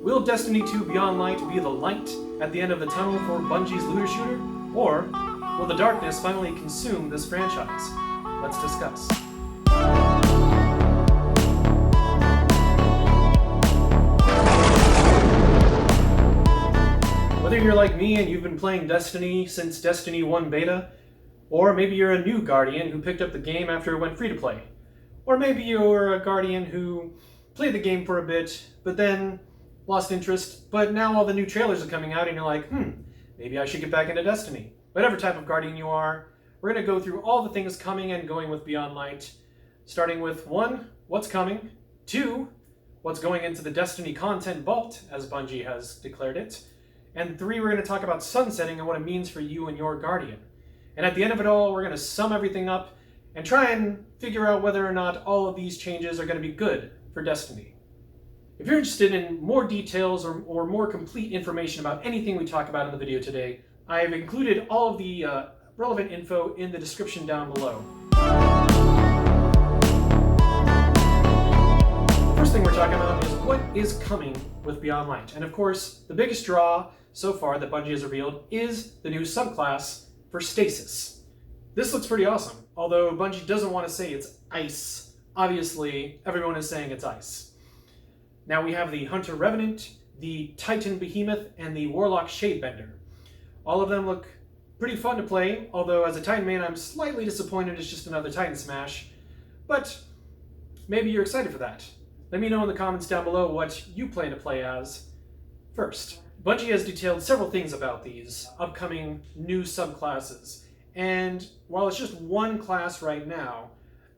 Will Destiny 2 Beyond Light be the light at the end of the tunnel for Bungie's looter shooter? Or will the darkness finally consume this franchise? Let's discuss. Whether you're like me and you've been playing Destiny since Destiny 1 beta, or maybe you're a new Guardian who picked up the game after it went free to play, or maybe you're a Guardian who played the game for a bit, but then lost interest, but now all the new trailers are coming out and you're like, maybe I should get back into Destiny. Whatever type of Guardian you are, we're going to go through all the things coming and going with Beyond Light, starting with 1, what's coming, 2, what's going into the Destiny content vault, as Bungie has declared it, and 3, we're going to talk about sunsetting and what it means for you and your Guardian. And at the end of it all, we're going to sum everything up and try and figure out whether or not all of these changes are going to be good for Destiny. If you're interested in more details or more complete information about anything we talk about in the video today, I have included all of the relevant info in the description down below. The first thing we're talking about is what is coming with Beyond Light. And of course, the biggest draw so far that Bungie has revealed is the new subclass for Stasis. This looks pretty awesome, although Bungie doesn't want to say it's ice. Obviously, everyone is saying it's ice. Now we have the Hunter Revenant, the Titan Behemoth, and the Warlock Shadebender. All of them look pretty fun to play, although as a Titan main I'm slightly disappointed it's just another Titan Smash, but maybe you're excited for that. Let me know in the comments down below what you plan to play as first. Bungie has detailed several things about these upcoming new subclasses, and while it's just one class right now,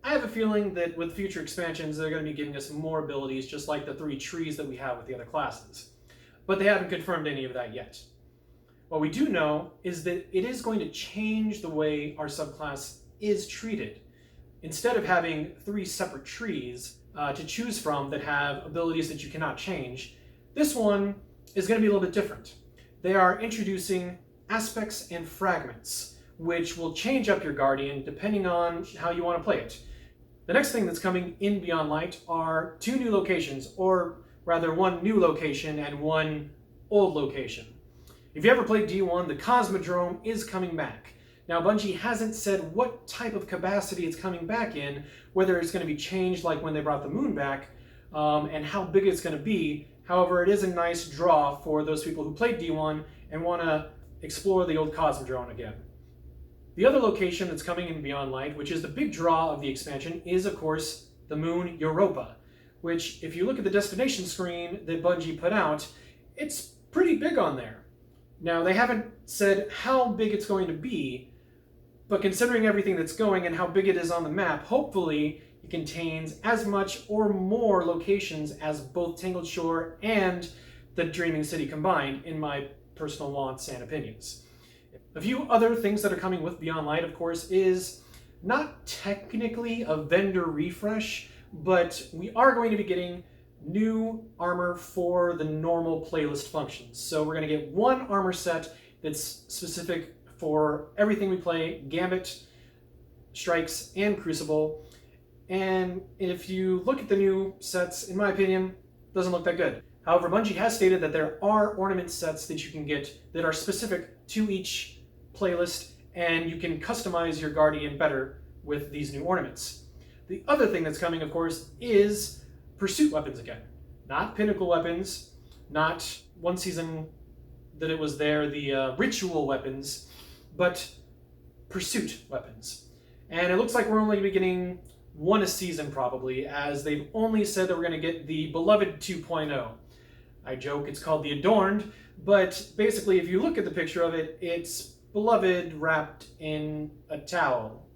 I have a feeling that with future expansions they're going to be giving us more abilities just like the 3 trees that we have with the other classes. But they haven't confirmed any of that yet. What we do know is that it is going to change the way our subclass is treated. Instead of having 3 separate trees to choose from that have abilities that you cannot change, this one is going to be a little bit different. They are introducing aspects and fragments, which will change up your Guardian depending on how you want to play it. The next thing that's coming in Beyond Light are 2 new locations, or rather 1 new location and 1 old location. If you ever played D1, the Cosmodrome is coming back. Now Bungie hasn't said what type of capacity it's coming back in, whether it's going to be changed like when they brought the moon back, and how big it's going to be. However, it is a nice draw for those people who played D1 and want to explore the old Cosmodrome again. The other location that's coming in Beyond Light, which is the big draw of the expansion, is of course the moon Europa, which if you look at the destination screen that Bungie put out, it's pretty big on there. Now they haven't said how big it's going to be, but considering everything that's going and how big it is on the map, hopefully it contains as much or more locations as both Tangled Shore and the Dreaming City combined, in my personal wants and opinions. A few other things that are coming with Beyond Light, of course, is not technically a vendor refresh, but we are going to be getting new armor for the normal playlist functions. So we're going to get 1 armor set that's specific for everything we play, Gambit, Strikes, and Crucible. And if you look at the new sets, in my opinion, it doesn't look that good. However, Bungie has stated that there are ornament sets that you can get that are specific to each playlist, and you can customize your Guardian better with these new ornaments. The other thing that's coming, of course, is pursuit weapons again. Not pinnacle weapons, not one season that it was there, the ritual weapons, but pursuit weapons. And it looks like we're only getting 1 a season probably, as they've only said that we're going to get the Beloved 2.0. I joke it's called the Adorned, but basically if you look at the picture of it, it's Beloved wrapped in a towel.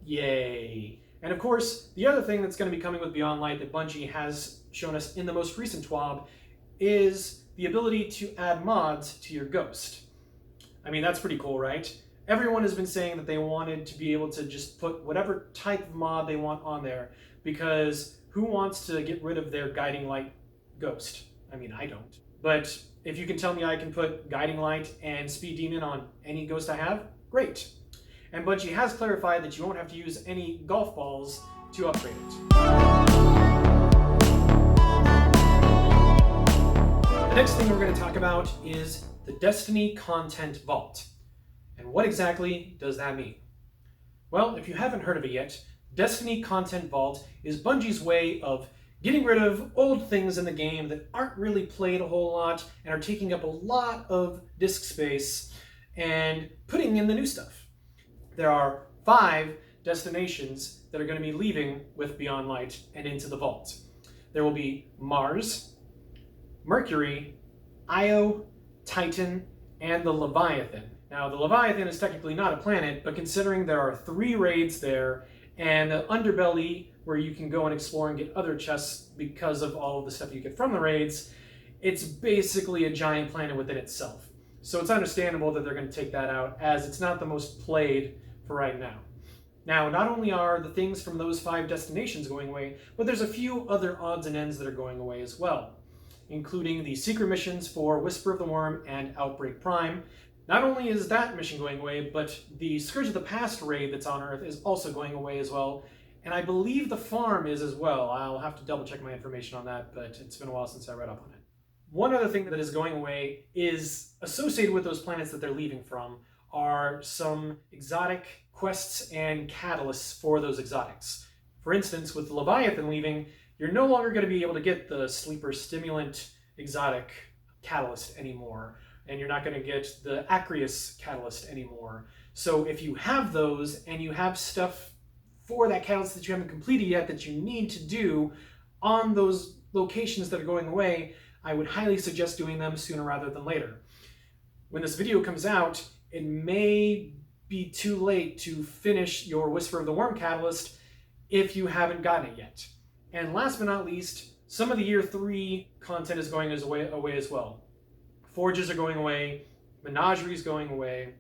Yay. And of course, the other thing that's going to be coming with Beyond Light that Bungie has shown us in the most recent TWAB is the ability to add mods to your Ghost. I mean, that's pretty cool, right? Everyone has been saying that they wanted to be able to just put whatever type of mod they want on there, because who wants to get rid of their Guiding Light Ghost? I mean, I don't. But if you can tell me I can put Guiding Light and Speed Demon on any Ghost I have, great. And Bungie has clarified that you won't have to use any golf balls to upgrade it. The next thing we're going to talk about is the Destiny Content Vault. And what exactly does that mean? Well, if you haven't heard of it yet, Destiny Content Vault is Bungie's way of getting rid of old things in the game that aren't really played a whole lot and are taking up a lot of disk space and putting in the new stuff. There are 5 destinations that are going to be leaving with Beyond Light and into the vault. There will be Mars, Mercury, Io, Titan, and the Leviathan. Now, the Leviathan is technically not a planet, but considering there are 3 raids there and the underbelly where you can go and explore and get other chests because of all of the stuff you get from the raids, it's basically a giant planet within itself. So it's understandable that they're going to take that out, as it's not the most played for right now. Now, not only are the things from those 5 destinations going away, but there's a few other odds and ends that are going away as well, including the secret missions for Whisper of the Worm and Outbreak Prime. Not only is that mission going away, but the Scourge of the Past raid that's on Earth is also going away as well, and I believe the farm is as well. I'll have to double check my information on that, but it's been a while since I read up on it. One other thing that is going away is associated with those planets that they're leaving from are some exotic quests and catalysts for those exotics. For instance, with the Leviathan leaving, you're no longer going to be able to get the Sleeper Stimulant exotic catalyst anymore, and you're not going to get the Acreus catalyst anymore. So if you have those and you have stuff for that catalyst that you haven't completed yet that you need to do on those locations that are going away, I would highly suggest doing them sooner rather than later. When this video comes out, it may be too late to finish your Whisper of the Worm catalyst if you haven't gotten it yet. And last but not least, some of the Year 3 content is going away as well. Forges are going away, Menagerie is going away,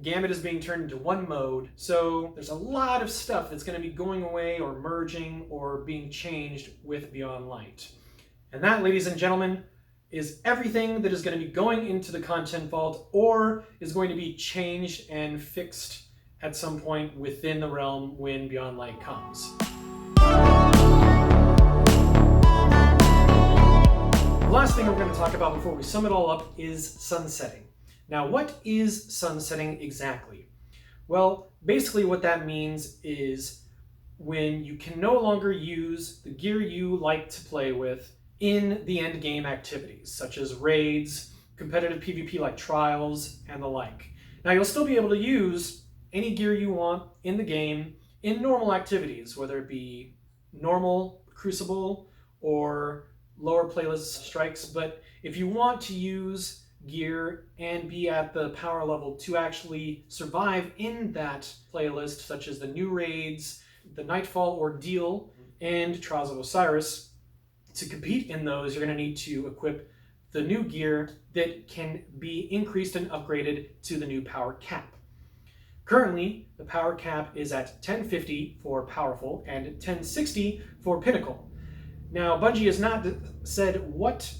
Gambit is being turned into one mode, so there's a lot of stuff that's going to be going away or merging or being changed with Beyond Light. And that, ladies and gentlemen, is everything that is going to be going into the Content Vault or is going to be changed and fixed at some point within the realm when Beyond Light comes. The last thing we're going to talk about before we sum it all up is sunsetting. Now, what is sunsetting exactly? Well, basically what that means is when you can no longer use the gear you like to play with in the end game activities, such as raids, competitive PvP like trials, and the like. Now, you'll still be able to use any gear you want in the game in normal activities, whether it be normal Crucible or lower playlist strikes, but if you want to use gear and be at the power level to actually survive in that playlist, such as the new raids, the Nightfall Ordeal, and Trials of Osiris, to compete in those, you're going to need to equip the new gear that can be increased and upgraded to the new power cap. Currently, the power cap is at 1050 for Powerful and 1060 for Pinnacle. Now, Bungie has not said what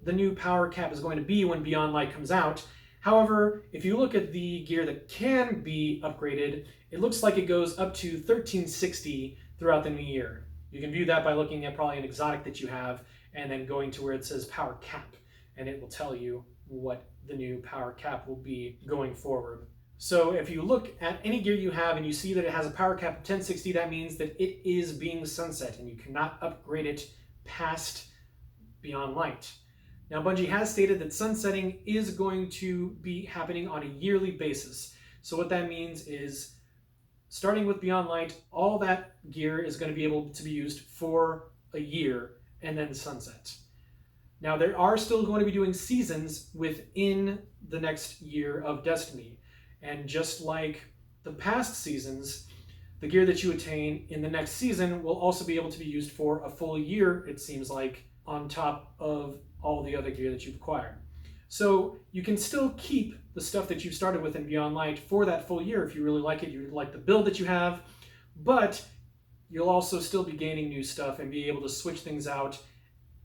the new power cap is going to be when Beyond Light comes out. However, if you look at the gear that can be upgraded, it looks like it goes up to 1360 throughout the new year. You can view that by looking at probably an exotic that you have and then going to where it says power cap, and it will tell you what the new power cap will be going forward. So if you look at any gear you have and you see that it has a power cap of 1060, that means that it is being sunset and you cannot upgrade it past Beyond Light. Now, Bungie has stated that sunsetting is going to be happening on a yearly basis. So what that means is, starting with Beyond Light, all that gear is going to be able to be used for a year and then sunset. Now, there are still going to be doing seasons within the next year of Destiny. And just like the past seasons, the gear that you attain in the next season will also be able to be used for a full year, it seems like, on top of all the other gear that you've acquired. So you can still keep the stuff that you've started with in Beyond Light for that full year if you really like it, you like the build that you have, but you'll also still be gaining new stuff and be able to switch things out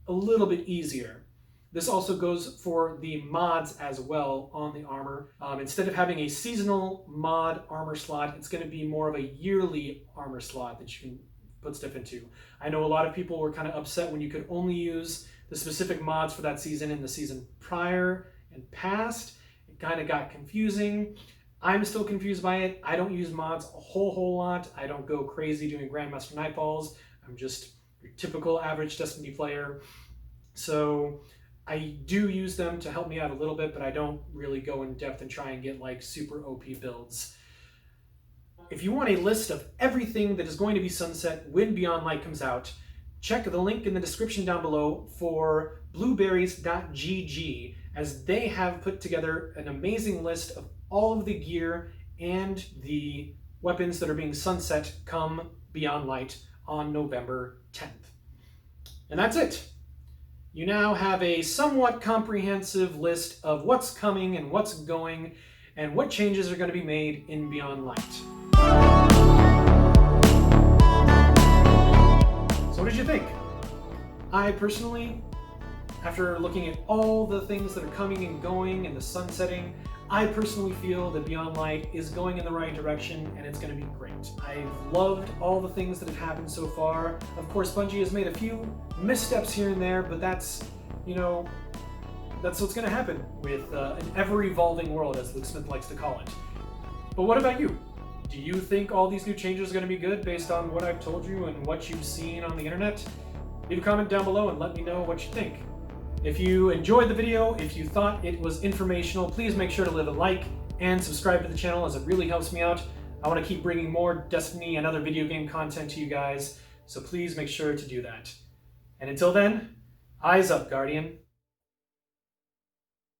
a little bit easier. This also goes for the mods as well on the armor. Instead of having a seasonal mod armor slot, it's going to be more of a yearly armor slot that you can put stuff into. I know a lot of people were kind of upset when you could only use the specific mods for that season in the season prior and past. It kind of got confusing. I'm still confused by it. I don't use mods a whole lot. I don't go crazy doing Grandmaster Nightfalls. I'm just your typical average Destiny player. So I do use them to help me out a little bit, but I don't really go in depth and try and get like super OP builds. If you want a list of everything that is going to be sunset when Beyond Light comes out, check the link in the description down below for blueberries.gg, as they have put together an amazing list of all of the gear and the weapons that are being sunset come Beyond Light on November 10th. And that's it. You now have a somewhat comprehensive list of what's coming and what's going and what changes are going to be made in Beyond Light. So what did you think? I personally, after looking at all the things that are coming and going and the sunsetting, I personally feel that Beyond Light is going in the right direction and it's going to be great. I've loved all the things that have happened so far. Of course, Bungie has made a few missteps here and there, but that's, that's what's going to happen with an ever-evolving world, as Luke Smith likes to call it. But what about you? Do you think all these new changes are going to be good based on what I've told you and what you've seen on the internet? Leave a comment down below and let me know what you think. If you enjoyed the video, if you thought it was informational, please make sure to leave a like and subscribe to the channel, as it really helps me out. I want to keep bringing more Destiny and other video game content to you guys, so please make sure to do that. And until then, eyes up, Guardian.